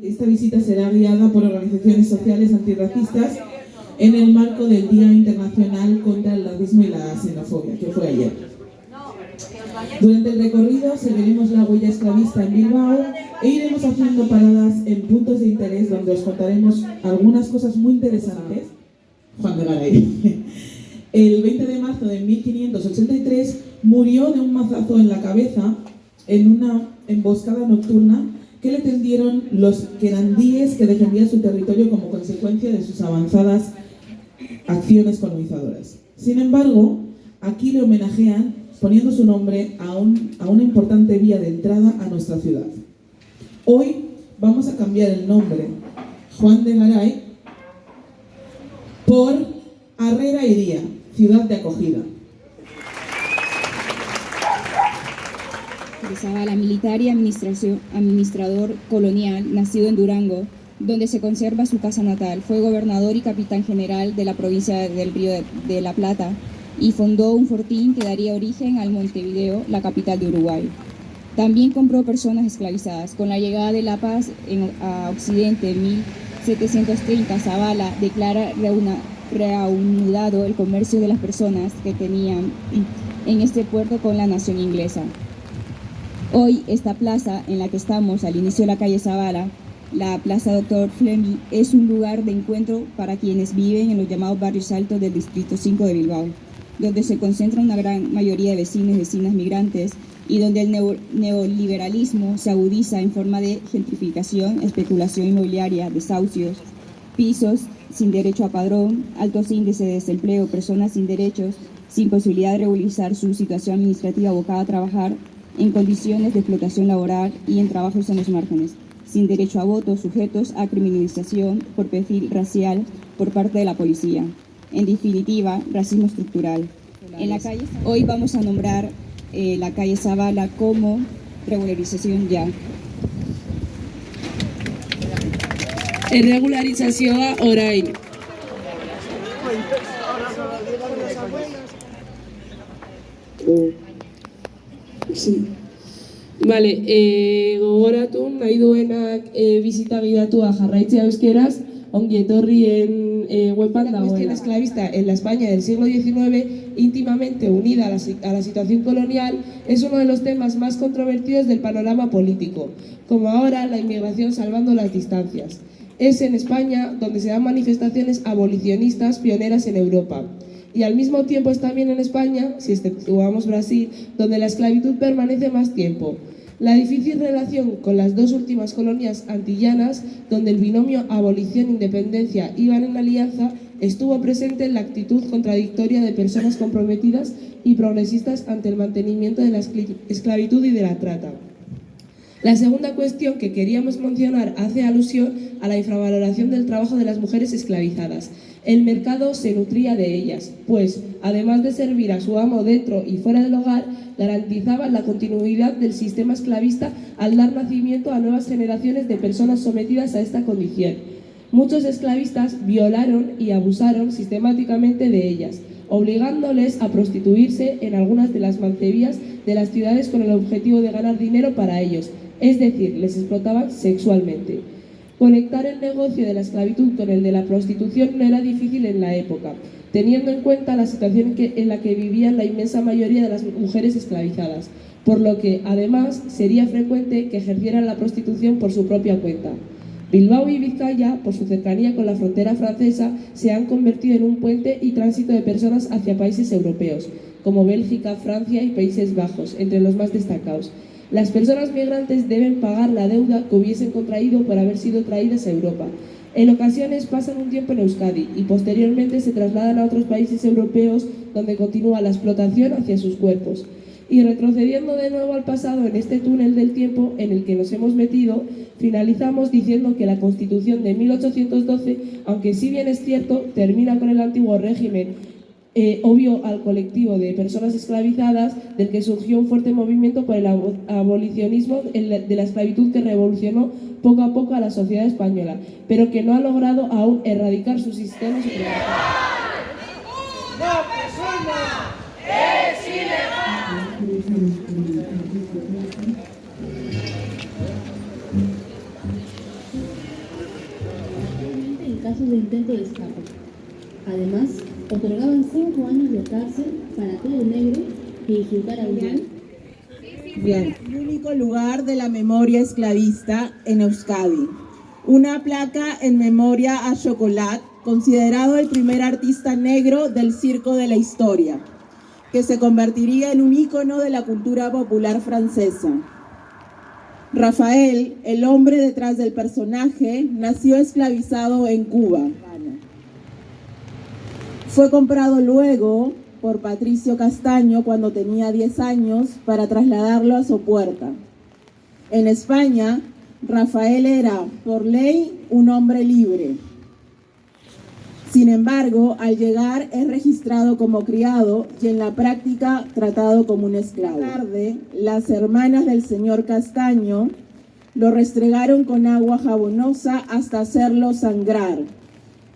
Esta visita será guiada por organizaciones sociales antirracistas en el marco del Día Internacional contra el Racismo y la Xenofobia, que fue ayer. Durante el recorrido seguiremos la huella esclavista en Bilbao e iremos haciendo paradas en puntos de interés donde os contaremos algunas cosas muy interesantes. Juan de Garay. El 20 de marzo de 1583 murió de un mazazo en la cabeza en una emboscada nocturna que le tendieron los querandíes que defendían su territorio como consecuencia de sus avanzadas acciones colonizadoras. Sin embargo, aquí le homenajean poniendo su nombre a una importante vía de entrada a nuestra ciudad. Hoy vamos a cambiar el nombre Juan de Garay por Harrera Iría, ciudad de acogida. Zabala, militar y administrador colonial, nacido en Durango, donde se conserva su casa natal. Fue gobernador y capitán general de la provincia del Río de la Plata y fundó un fortín que daría origen al Montevideo, la capital de Uruguay. También compró personas esclavizadas. Con la llegada de la paz a Occidente en 1730, Zabala declara reanudado el comercio de las personas que tenían en este puerto con la nación inglesa. Hoy, esta plaza en la que estamos, al inicio de la calle Zabala, la Plaza Dr. Fleming, es un lugar de encuentro para quienes viven en los llamados barrios altos del Distrito 5 de Bilbao, donde se concentra una gran mayoría de vecinos y vecinas migrantes y donde el neoliberalismo se agudiza en forma de gentrificación, especulación inmobiliaria, desahucios, pisos sin derecho a padrón, altos índices de desempleo, personas sin derechos, sin posibilidad de regularizar su situación administrativa, abocada a trabajar en condiciones de explotación laboral y en trabajos en los márgenes, sin derecho a voto, sujetos a criminalización por perfil racial por parte de la policía. En definitiva, racismo estructural. En la calle, hoy vamos a nombrar la calle Zabala como regularización ya. Erregularizazioa orain. Sí. Vale, gogoratu nahi duenak bizita gidatua jarraitzea euskeraz, ongi etorri en webpan dagoela. La cuestión esclavista en la España del siglo XIX, íntimamente unida a la situación colonial, es uno de los temas más controvertidos del panorama político, como ahora la inmigración salvando las distancias. Es en España donde se dan manifestaciones abolicionistas pioneras en Europa. Y al mismo tiempo es también en España, si exceptuamos Brasil, donde la esclavitud permanece más tiempo. La difícil relación con las dos últimas colonias antillanas, donde el binomio abolición-independencia iban en alianza, estuvo presente en la actitud contradictoria de personas comprometidas y progresistas ante el mantenimiento de la esclavitud y de la trata. La segunda cuestión que queríamos mencionar hace alusión a la infravaloración del trabajo de las mujeres esclavizadas. El mercado se nutría de ellas, pues, además de servir a su amo dentro y fuera del hogar, garantizaban la continuidad del sistema esclavista al dar nacimiento a nuevas generaciones de personas sometidas a esta condición. Muchos esclavistas violaron y abusaron sistemáticamente de ellas, obligándoles a prostituirse en algunas de las mancebías de las ciudades con el objetivo de ganar dinero para ellos, es decir, les explotaban sexualmente. Conectar el negocio de la esclavitud con el de la prostitución no era difícil en la época, teniendo en cuenta la situación en la que vivían la inmensa mayoría de las mujeres esclavizadas, por lo que, además, sería frecuente que ejercieran la prostitución por su propia cuenta. Bilbao y Vizcaya, por su cercanía con la frontera francesa, se han convertido en un puente y tránsito de personas hacia países europeos, como Bélgica, Francia y Países Bajos, entre los más destacados. Las personas migrantes deben pagar la deuda que hubiesen contraído por haber sido traídas a Europa. En ocasiones pasan un tiempo en Euskadi y posteriormente se trasladan a otros países europeos donde continúa la explotación hacia sus cuerpos. Y retrocediendo de nuevo al pasado en este túnel del tiempo en el que nos hemos metido, finalizamos diciendo que la Constitución de 1812, aunque si bien es cierto, termina con el antiguo régimen obvio al colectivo de personas esclavizadas, del que surgió un fuerte movimiento por el abolicionismo de la esclavitud que revolucionó poco a poco a la sociedad española, pero que no ha logrado aún erradicar su sistema superior. ¡La persona es ilegal! casos de intento de escape. Además, otorgaban 5 años de cárcel para todo negro que insultara un blanco. Bien. El único lugar de la memoria esclavista en Euskadi. Una placa en memoria a Chocolat, considerado el primer artista negro del circo de la historia, que se convertiría en un ícono de la cultura popular francesa. Rafael, el hombre detrás del personaje, nació esclavizado en Cuba. Fue comprado luego por Patricio Castaño cuando tenía 10 años para trasladarlo a Sopuerta. En España, Rafael era, por ley, un hombre libre. Sin embargo, al llegar es registrado como criado y en la práctica tratado como un esclavo. Más tarde, las hermanas del señor Castaño lo restregaron con agua jabonosa hasta hacerlo sangrar,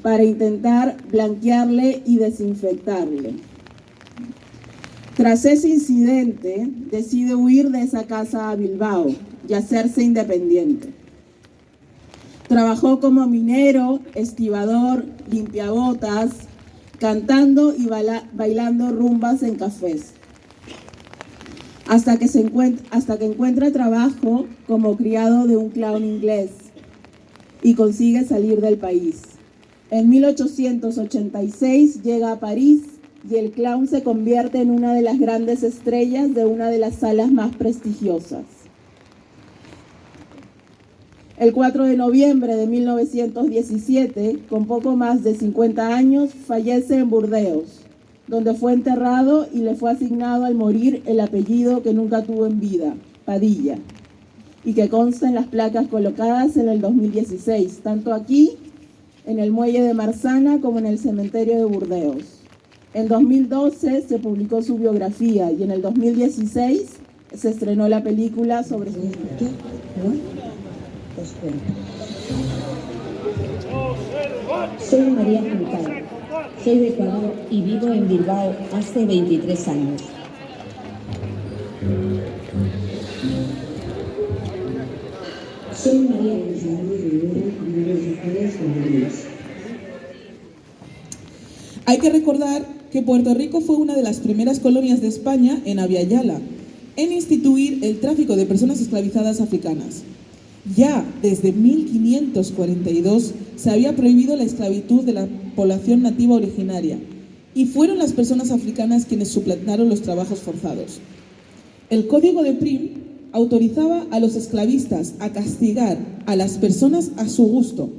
para intentar blanquearle y desinfectarle. Tras ese incidente, decide huir de esa casa a Bilbao y hacerse independiente. Trabajó como minero, estibador, limpiabotas, cantando y bailando rumbas en cafés. Hasta que encuentra trabajo como criado de un clown inglés y consigue salir del país. En 1886 llega a París y el clown se convierte en una de las grandes estrellas de una de las salas más prestigiosas. El 4 de noviembre de 1917, con poco más de 50 años, fallece en Burdeos, donde fue enterrado y le fue asignado al morir el apellido que nunca tuvo en vida, Padilla, y que consta en las placas colocadas en el 2016, tanto aquí, en el muelle de Marsana, como en el cementerio de Burdeos. En 2012 se publicó su biografía y en el 2016 se estrenó la película sobre su vida. Soy María Juncal, soy de Ecuador y vivo en Bilbao hace 23 años. Soy María Hay que recordar que Puerto Rico fue una de las primeras colonias de España en Abya-Yala en instituir el tráfico de personas esclavizadas africanas. Ya desde 1542 se había prohibido la esclavitud de la población nativa originaria y fueron las personas africanas quienes suplantaron los trabajos forzados. El Código de Prim autorizaba a los esclavistas a castigar a las personas a su gusto,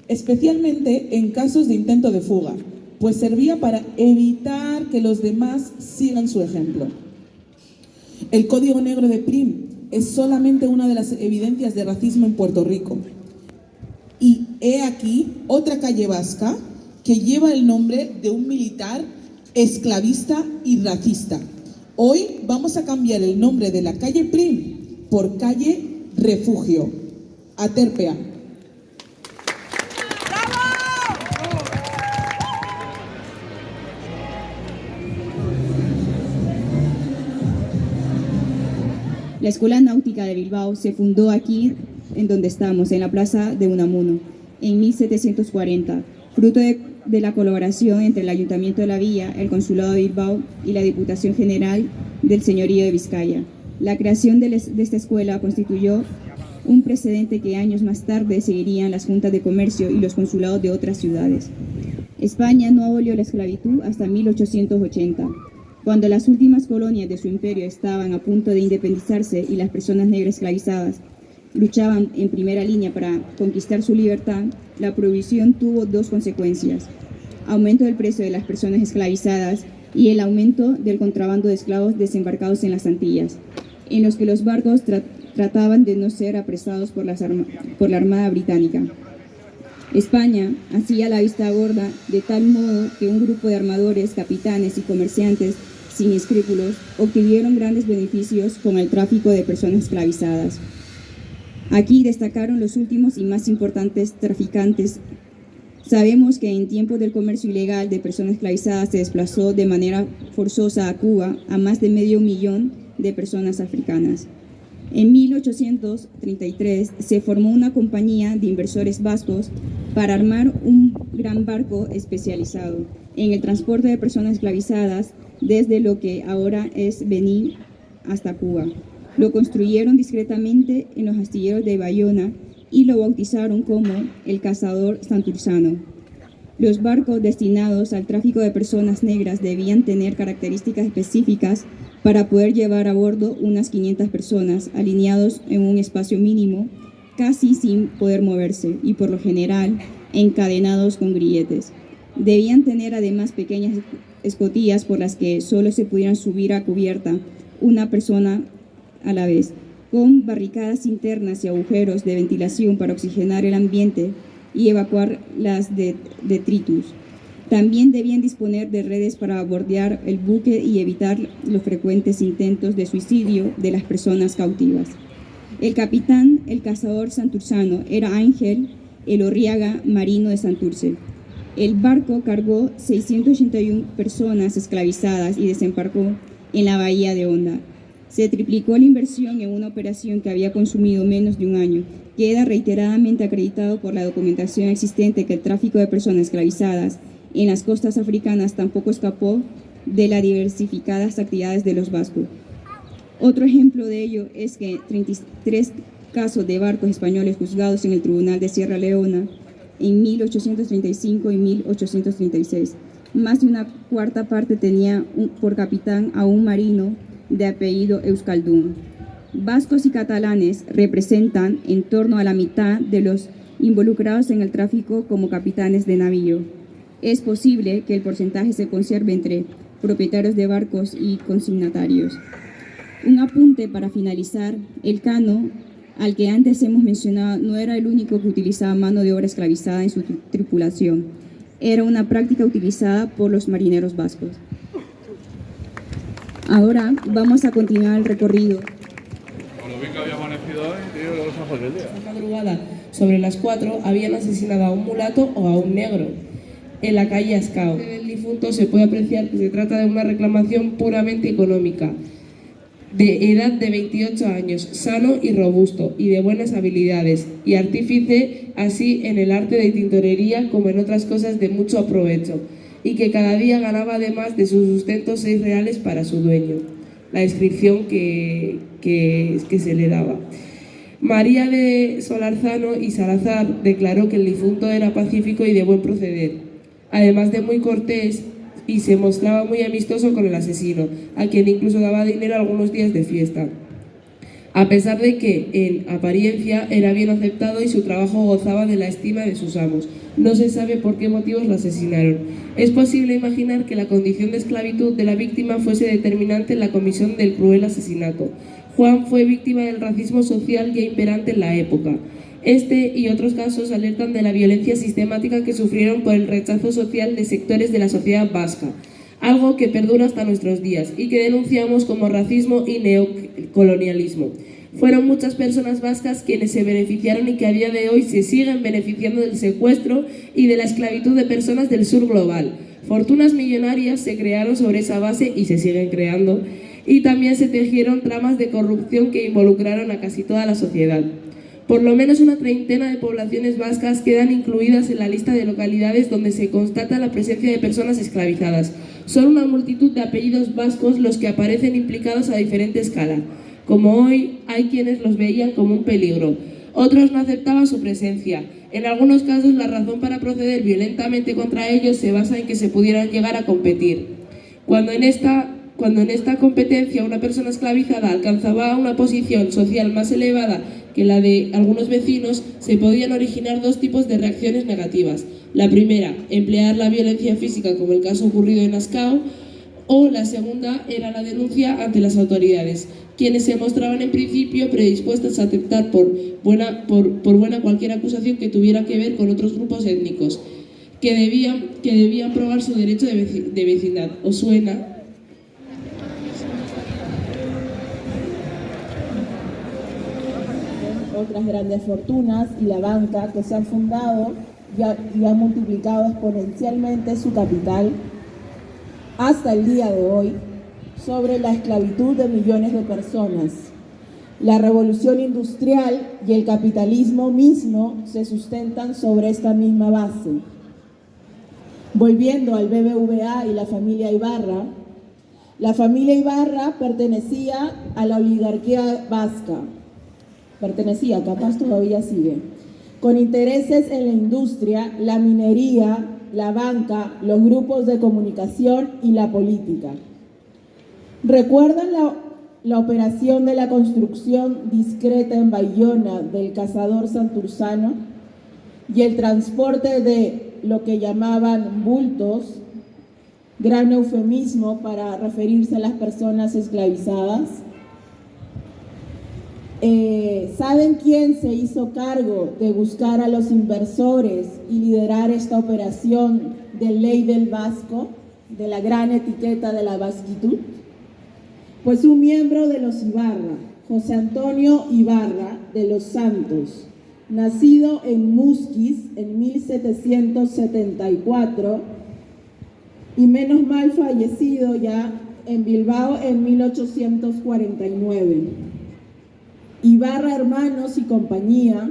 especialmente en casos de intento de fuga, pues servía para evitar que los demás sigan su ejemplo. El Código Negro de Prim es solamente una de las evidencias de racismo en Puerto Rico. Y he aquí otra calle vasca que lleva el nombre de un militar esclavista y racista. Hoy vamos a cambiar el nombre de la calle Prim por calle Refugio. Aterpea. La Escuela Náutica de Bilbao se fundó aquí, en donde estamos, en la Plaza de Unamuno, en 1740, fruto de la colaboración entre el Ayuntamiento de la Villa, el Consulado de Bilbao y la Diputación General del Señorío de Vizcaya. La creación de esta escuela constituyó un precedente que años más tarde seguirían las juntas de comercio y los consulados de otras ciudades. España no abolió la esclavitud hasta 1880. Cuando las últimas colonias de su imperio estaban a punto de independizarse y las personas negras esclavizadas luchaban en primera línea para conquistar su libertad, la prohibición tuvo dos consecuencias: aumento del precio de las personas esclavizadas y el aumento del contrabando de esclavos desembarcados en las Antillas, en los que los barcos trataban de no ser apresados por la Armada Británica. España hacía la vista gorda de tal modo que un grupo de armadores, capitanes y comerciantes sin escrúpulos obtuvieron grandes beneficios con el tráfico de personas esclavizadas. Aquí destacaron los últimos y más importantes traficantes. Sabemos que en tiempos del comercio ilegal de personas esclavizadas se desplazó de manera forzosa a Cuba a más de 500.000 de personas africanas. En 1833 se formó una compañía de inversores vascos para armar un gran barco especializado en el transporte de personas esclavizadas desde lo que ahora es Benín hasta Cuba. Lo construyeron discretamente en los astilleros de Bayona y lo bautizaron como el Cazador Santurzano. Los barcos destinados al tráfico de personas negras debían tener características específicas para poder llevar a bordo unas 500 personas alineados en un espacio mínimo, casi sin poder moverse y por lo general encadenados con grilletes. Debían tener además pequeñas escotillas por las que solo se pudieran subir a cubierta una persona a la vez, con barricadas internas y agujeros de ventilación para oxigenar el ambiente y evacuar las detritus. También debían disponer de redes para bordear el buque y evitar los frecuentes intentos de suicidio de las personas cautivas. El capitán, el cazador santurzano, era Ángel Elorriaga, marino de Santurce. El barco cargó 681 personas esclavizadas y desembarcó en la bahía de Honda. Se triplicó la inversión en una operación que había consumido menos de un año. Queda reiteradamente acreditado por la documentación existente que el tráfico de personas esclavizadas en las costas africanas tampoco escapó de las diversificadas actividades de los vascos. Otro ejemplo de ello es que 33 casos de barcos españoles juzgados en el Tribunal de Sierra Leona en 1835 y 1836. Más de una cuarta parte tenía por capitán a un marino de apellido Euskaldun. Vascos y catalanes representan en torno a la mitad de los involucrados en el tráfico como capitanes de navío. Es posible que el porcentaje se conserve entre propietarios de barcos y consignatarios. Un apunte para finalizar: el cano, al que antes hemos mencionado, no era el único que utilizaba mano de obra esclavizada en su tripulación. Era una práctica utilizada por los marineros vascos. Ahora vamos a continuar el recorrido. Esa madrugada, sobre las 4, habían asesinado a un mulato o a un negro en la calle Ascao. Del difunto se puede apreciar que se trata de una reclamación puramente económica, de edad de 28 años, sano y robusto, y de buenas habilidades, y artífice así en el arte de tintorería como en otras cosas de mucho aprovecho, y que cada día ganaba además de su sustento 6 reales para su dueño. La descripción que se le daba. María de Solarzano y Salazar declaró que el difunto era pacífico y de buen proceder, además de muy cortés, y se mostraba muy amistoso con el asesino, a quien incluso daba dinero algunos días de fiesta, a pesar de que, en apariencia, era bien aceptado y su trabajo gozaba de la estima de sus amos. No se sabe por qué motivos lo asesinaron. Es posible imaginar que la condición de esclavitud de la víctima fuese determinante en la comisión del cruel asesinato. Juan fue víctima del racismo social ya imperante en la época. Este y otros casos alertan de la violencia sistemática que sufrieron por el rechazo social de sectores de la sociedad vasca, algo que perdura hasta nuestros días y que denunciamos como racismo y neocolonialismo. Fueron muchas personas vascas quienes se beneficiaron y que a día de hoy se siguen beneficiando del secuestro y de la esclavitud de personas del sur global. Fortunas millonarias se crearon sobre esa base y se siguen creando, y también se tejieron tramas de corrupción que involucraron a casi toda la sociedad. Por lo menos una treintena de poblaciones vascas quedan incluidas en la lista de localidades donde se constata la presencia de personas esclavizadas. Son una multitud de apellidos vascos los que aparecen implicados a diferente escala. Como hoy, hay quienes los veían como un peligro. Otros no aceptaban su presencia. En algunos casos, la razón para proceder violentamente contra ellos se basa en que se pudieran llegar a competir. Cuando en esta competencia una persona esclavizada alcanzaba una posición social más elevada que la de algunos vecinos, se podían originar 2 tipos de reacciones negativas. La primera, emplear la violencia física, como el caso ocurrido en Ascao, o la segunda era la denuncia ante las autoridades, quienes se mostraban en principio predispuestos a aceptar por buena cualquier acusación que tuviera que ver con otros grupos étnicos, que debían probar su derecho de vecindad. ¿Os suena? Otras grandes fortunas y la banca que se han fundado y han multiplicado exponencialmente su capital hasta el día de hoy sobre la esclavitud de millones de personas. La revolución industrial y el capitalismo mismo se sustentan sobre esta misma base. Volviendo al BBVA y la familia Ibarra pertenecía a la oligarquía vasca, capaz todavía sigue, con intereses en la industria, la minería, la banca, los grupos de comunicación y la política. ¿Recuerdan la operación de la construcción discreta en Bayona del cazador Santursano y el transporte de lo que llamaban bultos, gran eufemismo para referirse a las personas esclavizadas? ¿Saben quién se hizo cargo de buscar a los inversores y liderar esta operación del label vasco, de la gran etiqueta de la vasquitud? Pues un miembro de los Ibarra, José Antonio Ibarra de los Santos, nacido en Musquis en 1774 y menos mal fallecido ya en Bilbao en 1849. Ibarra Hermanos y Compañía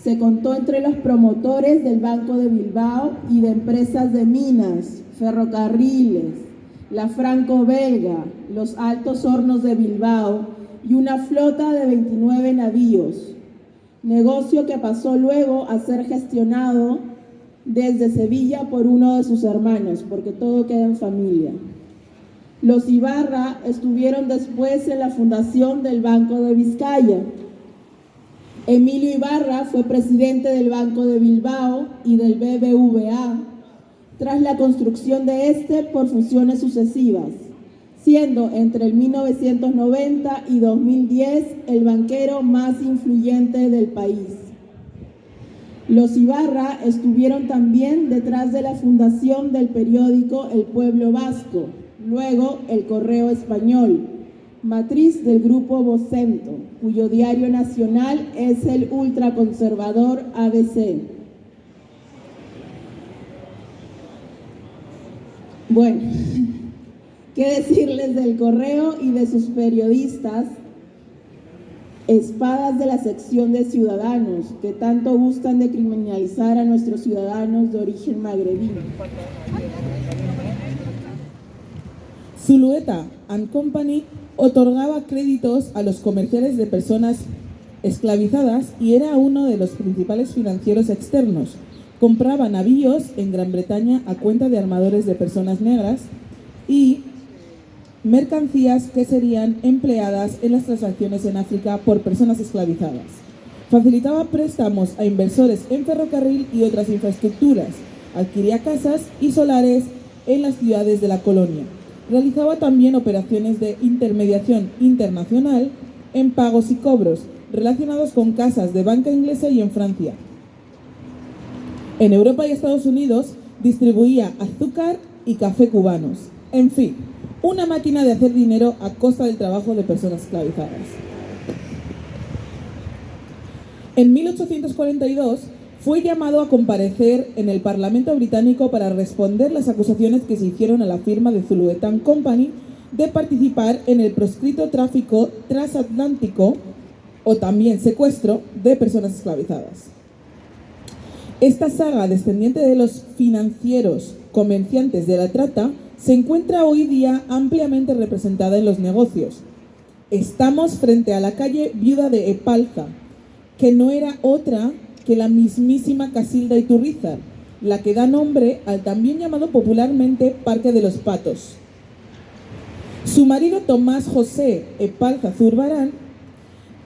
se contó entre los promotores del Banco de Bilbao y de empresas de minas, ferrocarriles, la Franco-Belga, los Altos Hornos de Bilbao y una flota de 29 navíos, negocio que pasó luego a ser gestionado desde Sevilla por uno de sus hermanos, porque todo queda en familia. Los Ibarra estuvieron después en la fundación del Banco de Vizcaya. Emilio Ibarra fue presidente del Banco de Bilbao y del BBVA, tras la construcción de este por fusiones sucesivas, siendo entre el 1990 y 2010 el banquero más influyente del país. Los Ibarra estuvieron también detrás de la fundación del periódico El Pueblo Vasco, luego El Correo Español, matriz del grupo Vocento, cuyo diario nacional es el ultraconservador ABC. Bueno, ¿qué decirles del Correo y de sus periodistas, espadas de la sección de Ciudadanos, que tanto gustan de criminalizar a nuestros ciudadanos de origen magrebí? Zulueta and Company otorgaba créditos a los comerciales de personas esclavizadas y era uno de los principales financieros externos. Compraba navíos en Gran Bretaña a cuenta de armadores de personas negras y mercancías que serían empleadas en las transacciones en África por personas esclavizadas. Facilitaba préstamos a inversores en ferrocarril y otras infraestructuras. Adquiría casas y solares en las ciudades de la colonia. Realizaba también operaciones de intermediación internacional en pagos y cobros relacionados con casas de banca inglesa y en Francia. En Europa y Estados Unidos distribuía azúcar y café cubanos. En fin, una máquina de hacer dinero a costa del trabajo de personas esclavizadas. En 1842 fue llamado a comparecer en el Parlamento británico para responder las acusaciones que se hicieron a la firma de Zulueta and Company de participar en el proscrito tráfico transatlántico o también secuestro de personas esclavizadas. Esta saga descendiente de los financieros comerciantes de la trata se encuentra hoy día ampliamente representada en los negocios. Estamos frente a la calle Viuda de Epalza, que no era otra que la mismísima Casilda Iturrizar, la que da nombre al también llamado popularmente Parque de los Patos. Su marido Tomás José Epalza Zurbarán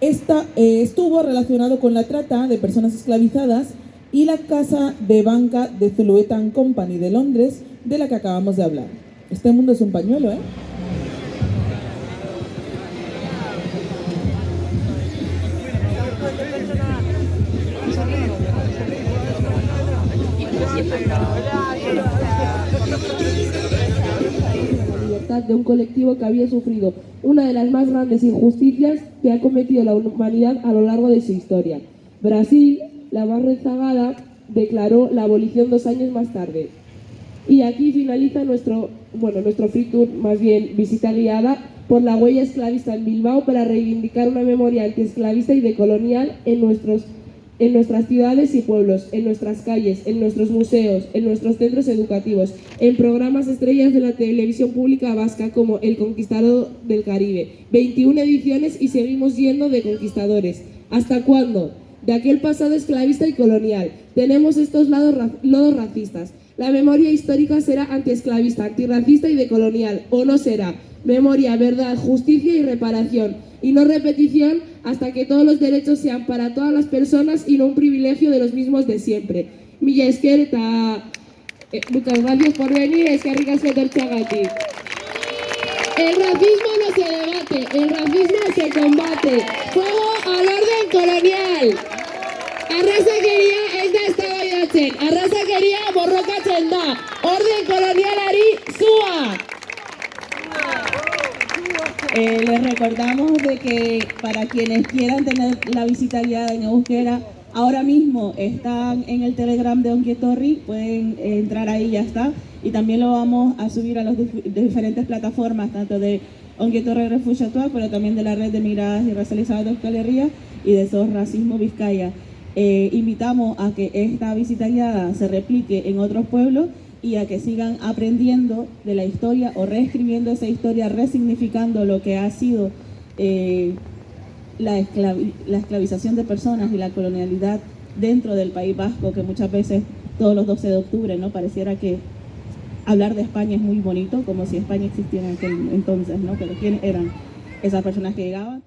estuvo relacionado con la trata de personas esclavizadas y la casa de banca de Zulueta and Company de Londres, de la que acabamos de hablar. Este mundo es un pañuelo, ¿eh? La libertad de un colectivo que había sufrido una de las más grandes injusticias que ha cometido la humanidad a lo largo de su historia. Brasil, la más rezagada, declaró la abolición 2 años más tarde. Y aquí finaliza nuestro free tour, más bien visita guiada por la huella esclavista en Bilbao para reivindicar una memoria antiesclavista y decolonial en nuestros en nuestras ciudades y pueblos, en nuestras calles, en nuestros museos, en nuestros centros educativos, en programas estrellas de la televisión pública vasca como El Conquistador del Caribe. 21 ediciones y seguimos yendo de conquistadores. ¿Hasta cuándo? De aquel pasado esclavista y colonial. Tenemos estos lodos racistas. La memoria histórica será antiesclavista, antirracista y decolonial, ¿o no será? Memoria, verdad, justicia y reparación, y no repetición hasta que todos los derechos sean para todas las personas y no un privilegio de los mismos de siempre. Mila esker eta muchas gracias por venir, eskerrik asko etortzeagatik. El racismo no se debate, el racismo se combate. ¡Fuego al orden colonial! Arrazakeria ez da eztabaidatzen, arrazakeria borrokatzen da. Orden kolonialari zua! Les recordamos de que para quienes quieran tener la visita guiada en euskera, ahora mismo están en el Telegram de Ongi Etorri, pueden entrar ahí y ya está. Y también lo vamos a subir a las diferentes plataformas, tanto de Ongi Etorri Refugiatuak, pero también de la red de migradas y racializadas de Euskal Herria y de SOS Racismo Vizcaya. Invitamos a que esta visita guiada se replique en otros pueblos y a que sigan aprendiendo de la historia o reescribiendo esa historia, resignificando lo que ha sido la esclavización de personas y la colonialidad dentro del País Vasco, que muchas veces todos los 12 de octubre, ¿no? Pareciera que hablar de España es muy bonito, como si España existiera en aquel entonces, ¿no? Pero ¿quiénes eran esas personas que llegaban?